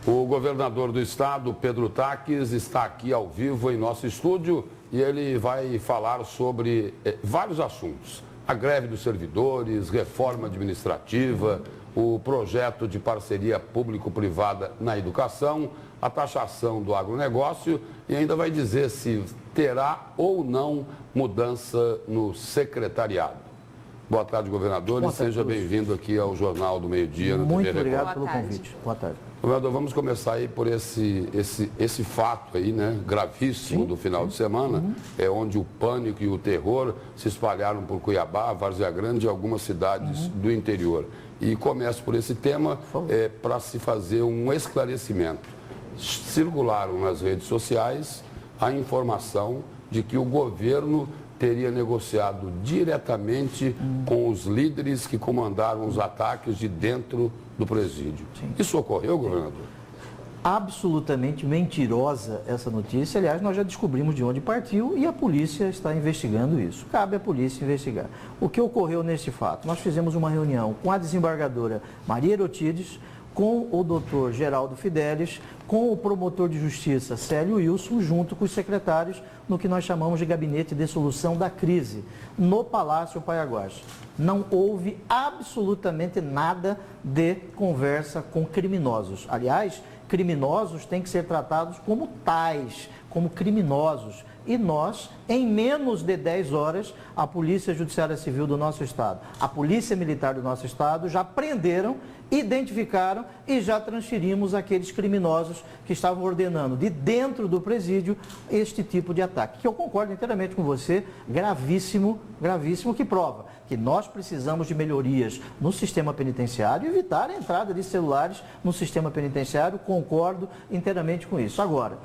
O governador do estado, Pedro Taques, está aqui ao vivo em nosso estúdio e ele vai falar sobre vários assuntos. A greve dos servidores, reforma administrativa, o projeto de parceria público-privada na educação, a taxação do agronegócio e ainda vai dizer se terá ou não mudança no secretariado. Boa tarde, governador, e seja bem-vindo aqui ao Jornal do Meio-Dia. Muito obrigado pelo convite. Boa tarde. Governador, vamos começar aí por esse fato aí, né, gravíssimo do final de semana, onde o pânico e o terror se espalharam por Cuiabá, Várzea Grande e algumas cidades do interior. E começo por esse tema para se fazer um esclarecimento. Circularam nas redes sociais a informação de que o governo teria negociado diretamente com os líderes que comandaram os ataques de dentro do presídio. Sim. Isso ocorreu, governador? Absolutamente mentirosa essa notícia. Aliás, nós já descobrimos de onde partiu e a polícia está investigando isso. Cabe à polícia investigar. O que ocorreu neste fato? Nós fizemos uma reunião com a desembargadora Maria Erotides, com o doutor Geraldo Fidelis, com o promotor de justiça Célio Wilson, junto com os secretários no que nós chamamos de gabinete de solução da crise, no Palácio Paiaguás. Não houve absolutamente nada de conversa com criminosos. Aliás, criminosos têm que ser tratados como tais, como criminosos. E nós, em menos de 10 horas, a Polícia Judiciária Civil do nosso Estado, a Polícia Militar do nosso Estado já prenderam, identificaram e já transferimos aqueles criminosos que estavam ordenando de dentro do presídio este tipo de ataque. Que eu concordo inteiramente com você, gravíssimo, gravíssimo, que prova que nós precisamos de melhorias no sistema penitenciário e evitar a entrada de celulares no sistema penitenciário, concordo inteiramente com isso. Agora,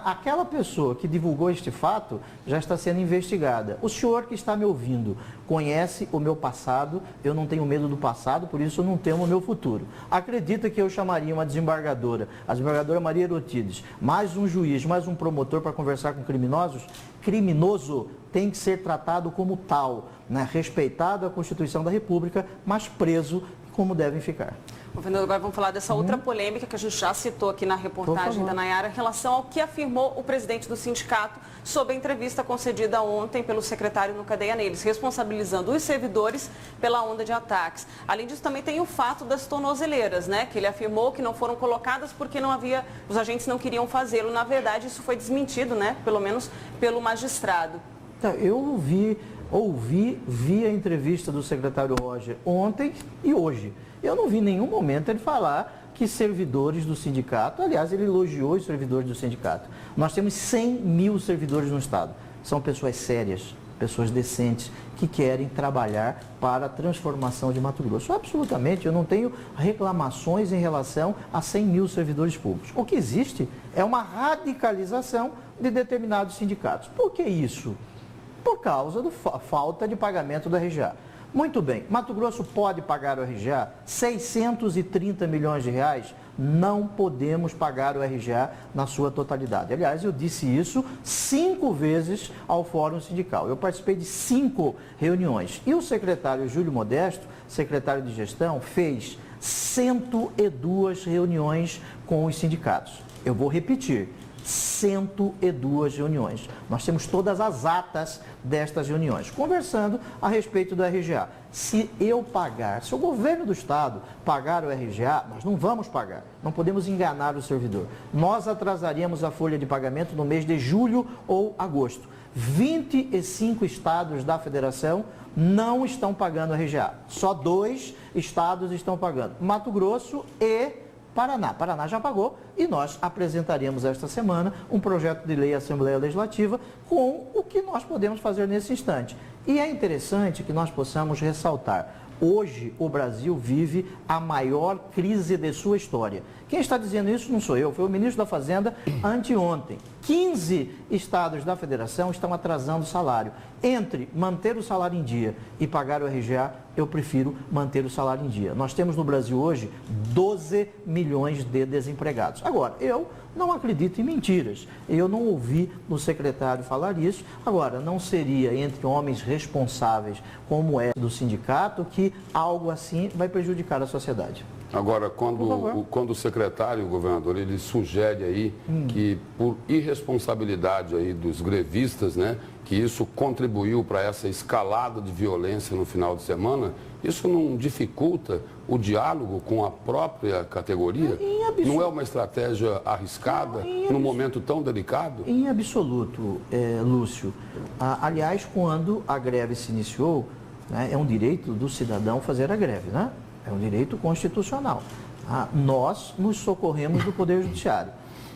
aquela pessoa que divulgou este fato já está sendo investigada. O senhor que está me ouvindo conhece o meu passado, eu não tenho medo do passado, por isso eu não temo o meu futuro. Acredita que eu chamaria uma desembargadora, a desembargadora Maria Erotides, mais um juiz, mais um promotor para conversar com criminosos? Criminoso tem que ser tratado como tal, né? Respeitado a Constituição da República, mas preso como devem ficar. Governador, agora vamos falar dessa outra polêmica que a gente já citou aqui na reportagem da Nayara, em relação ao que afirmou o presidente do sindicato sobre a entrevista concedida ontem pelo secretário no Cadeia Neles, responsabilizando os servidores pela onda de ataques. Além disso, também tem o fato das tornozeleiras, né? Que ele afirmou que não foram colocadas porque não havia, os agentes não queriam fazê-lo. Na verdade, isso foi desmentido, né? Pelo menos pelo magistrado. Eu ouvi a entrevista do secretário Roger ontem e hoje. Eu não vi em nenhum momento ele falar que servidores do sindicato, aliás, ele elogiou os servidores do sindicato. Nós temos 100 mil servidores no Estado. São pessoas sérias, pessoas decentes, que querem trabalhar para a transformação de Mato Grosso. Absolutamente, eu não tenho reclamações em relação a 100 mil servidores públicos. O que existe é uma radicalização de determinados sindicatos. Por que isso? Por causa da falta de pagamento do RGA. Muito bem, Mato Grosso pode pagar o RGA? 630 milhões de reais? Não podemos pagar o RGA na sua totalidade. Aliás, eu disse isso 5 vezes ao Fórum Sindical. Eu participei de 5 reuniões. E o secretário Júlio Modesto, secretário de Gestão, fez 102 reuniões com os sindicatos. Eu vou repetir. 102 reuniões. Nós temos todas as atas destas reuniões, conversando a respeito do RGA. Se eu pagar, se o governo do Estado pagar o RGA, nós não vamos pagar. Não podemos enganar o servidor. Nós atrasaríamos a folha de pagamento no mês de julho ou agosto. 25 estados da federação não estão pagando o RGA. Só 2 estados estão pagando. Mato Grosso e Paraná. Paraná já pagou e nós apresentaremos esta semana um projeto de lei à Assembleia Legislativa com o que nós podemos fazer nesse instante. E é interessante que nós possamos ressaltar. Hoje, o Brasil vive a maior crise de sua história. Quem está dizendo isso não sou eu, foi o ministro da Fazenda anteontem. 15 estados da federação estão atrasando o salário. Entre manter o salário em dia e pagar o RGA, eu prefiro manter o salário em dia. Nós temos no Brasil hoje 12 milhões de desempregados. Agora, eu não acredito em mentiras. Eu não ouvi no secretário falar isso. Agora, não seria entre homens responsáveis, como é do sindicato, que algo assim vai prejudicar a sociedade. Agora, quando o secretário, o governador, ele sugere aí que por irresponsabilidade aí dos grevistas, né, que isso contribuiu para essa escalada de violência no final de semana, isso não dificulta o diálogo com a própria categoria? Não é uma estratégia arriscada num momento tão delicado? Em absoluto, Lúcio. Aliás, quando a greve se iniciou, né, é um direito do cidadão fazer a greve, né? É um direito constitucional. Nós nos socorremos do Poder Judiciário.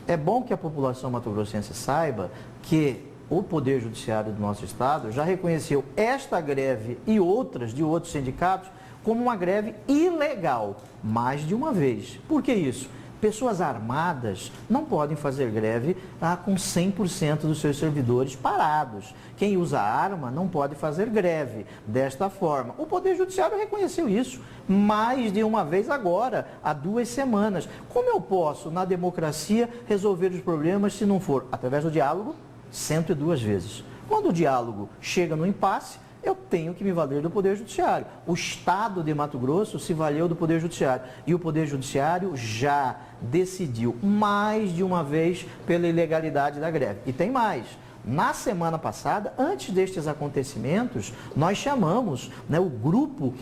É bom que a população mato-grossense saiba que o Poder Judiciário do nosso Estado já reconheceu esta greve e outras de outros sindicatos como uma greve ilegal, mais de uma vez. Por que isso? Pessoas armadas não podem fazer greve com 100% dos seus servidores parados. Quem usa arma não pode fazer greve desta forma. O Poder Judiciário reconheceu isso mais de uma vez agora, há 2 semanas. Como eu posso, na democracia, resolver os problemas se não for através do diálogo? 102 vezes. Quando o diálogo chega no impasse, eu tenho que me valer do Poder Judiciário. O Estado de Mato Grosso se valeu do Poder Judiciário. E o Poder Judiciário já decidiu mais de uma vez pela ilegalidade da greve. E tem mais. Na semana passada, antes destes acontecimentos, nós chamamos, né, o grupo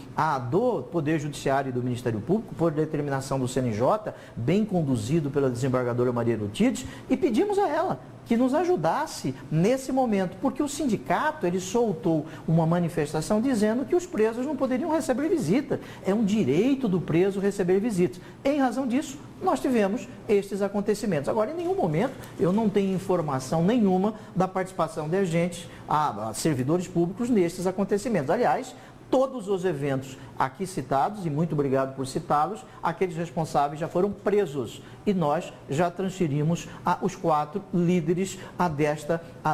do Poder Judiciário e do Ministério Público, por determinação do CNJ, bem conduzido pela desembargadora Maria Lutides, e pedimos a ela que nos ajudasse nesse momento, porque o sindicato, ele soltou uma manifestação dizendo que os presos não poderiam receber visita. É um direito do preso receber visitas. Em razão disso, nós tivemos estes acontecimentos. Agora, em nenhum momento, eu não tenho informação nenhuma da participação de agentes, servidores públicos nestes acontecimentos. Aliás, todos os eventos aqui citados, e muito obrigado por citá-los, aqueles responsáveis já foram presos e nós já transferimos os 4 líderes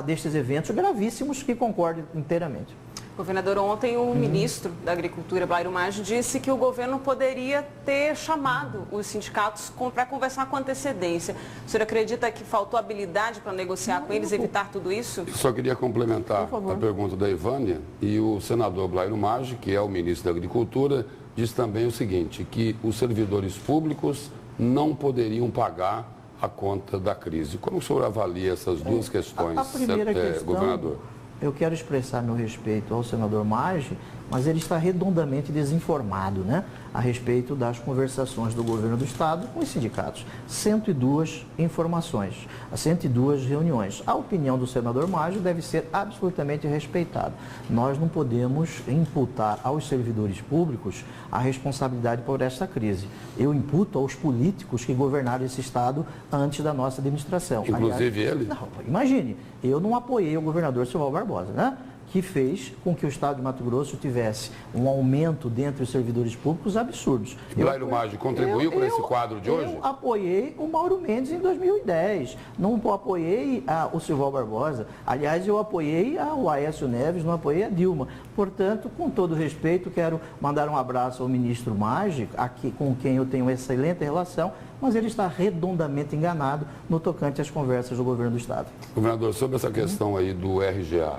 destes eventos gravíssimos, que concordo inteiramente. Governador, ontem o ministro da Agricultura, Blairo Maggi, disse que o governo poderia ter chamado os sindicatos para conversar com antecedência. O senhor acredita que faltou habilidade para negociar com eles, evitar tudo isso? Só queria complementar a pergunta da Ivânia, e o senador Blairo Maggi, que é o ministro da Agricultura, diz também o seguinte, que os servidores públicos não poderiam pagar a conta da crise. Como o senhor avalia essas duas questões, a primeira questão, governador? Eu quero expressar meu respeito ao senador Maggi, mas ele está redondamente desinformado, né, a respeito das conversações do governo do Estado com os sindicatos. 102 informações, 102 reuniões. A opinião do senador Maggi deve ser absolutamente respeitada. Nós não podemos imputar aos servidores públicos a responsabilidade por esta crise. Eu imputo aos políticos que governaram esse Estado antes da nossa administração. Inclusive ele? Não, imagine, eu não apoiei o governador Silval Barbosa, né? Que fez com que o Estado de Mato Grosso tivesse um aumento dentre os servidores públicos absurdos. Blairo Maggi contribuiu para esse quadro de hoje? Eu apoiei o Mauro Mendes em 2010, não apoiei o Silval Barbosa. Aliás, eu apoiei o Aécio Neves, não apoiei a Dilma. Portanto, com todo respeito, quero mandar um abraço ao ministro Maggi, aqui, com quem eu tenho excelente relação, mas ele está redondamente enganado no tocante às conversas do governo do Estado. Governador, sobre essa questão aí do RGA,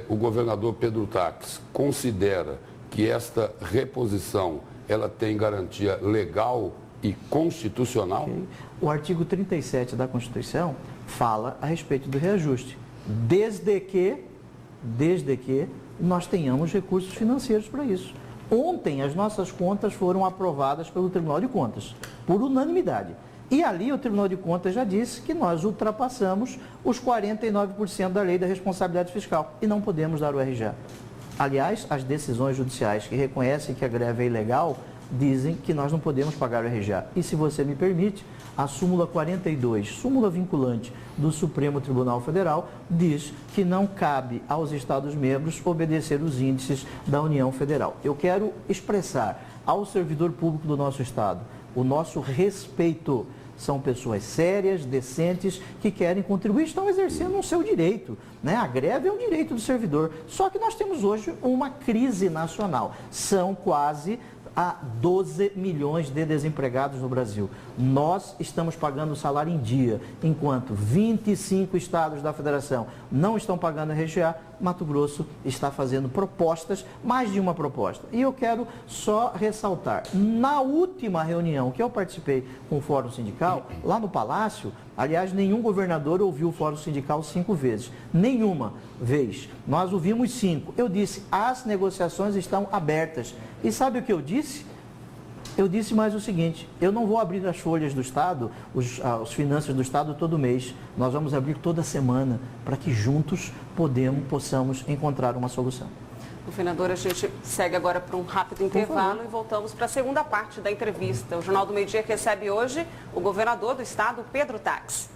o governador Pedro Taques considera que esta reposição ela tem garantia legal e constitucional? Okay. O artigo 37 da Constituição fala a respeito do reajuste, desde que nós tenhamos recursos financeiros para isso. Ontem, as nossas contas foram aprovadas pelo Tribunal de Contas, por unanimidade. E ali o Tribunal de Contas já disse que nós ultrapassamos os 49% da lei da responsabilidade fiscal e não podemos dar o RGA. Aliás, as decisões judiciais que reconhecem que a greve é ilegal dizem que nós não podemos pagar o RGA. E se você me permite, a súmula 42, súmula vinculante do Supremo Tribunal Federal, diz que não cabe aos Estados-membros obedecer os índices da União Federal. Eu quero expressar ao servidor público do nosso Estado o nosso respeito. São pessoas sérias, decentes, que querem contribuir, estão exercendo o seu direito, né? A greve é um direito do servidor. Só que nós temos hoje uma crise nacional. São quase 12 milhões de desempregados no Brasil. Nós estamos pagando o salário em dia, enquanto 25 estados da federação não estão pagando RGA Mato Grosso está fazendo propostas, mais de uma proposta. E eu quero só ressaltar, na última reunião que eu participei com o Fórum Sindical, lá no Palácio, aliás, nenhum governador ouviu o Fórum Sindical 5 vezes. Nenhuma vez. Nós ouvimos 5. Eu disse, as negociações estão abertas. E sabe o que eu disse? Eu disse mais o seguinte, eu não vou abrir as folhas do Estado, os finanças do Estado todo mês. Nós vamos abrir toda semana para que juntos possamos encontrar uma solução. Governador, a gente segue agora para um rápido intervalo e voltamos para a segunda parte da entrevista. O Jornal do Meio-Dia recebe hoje o governador do Estado, Pedro Taques.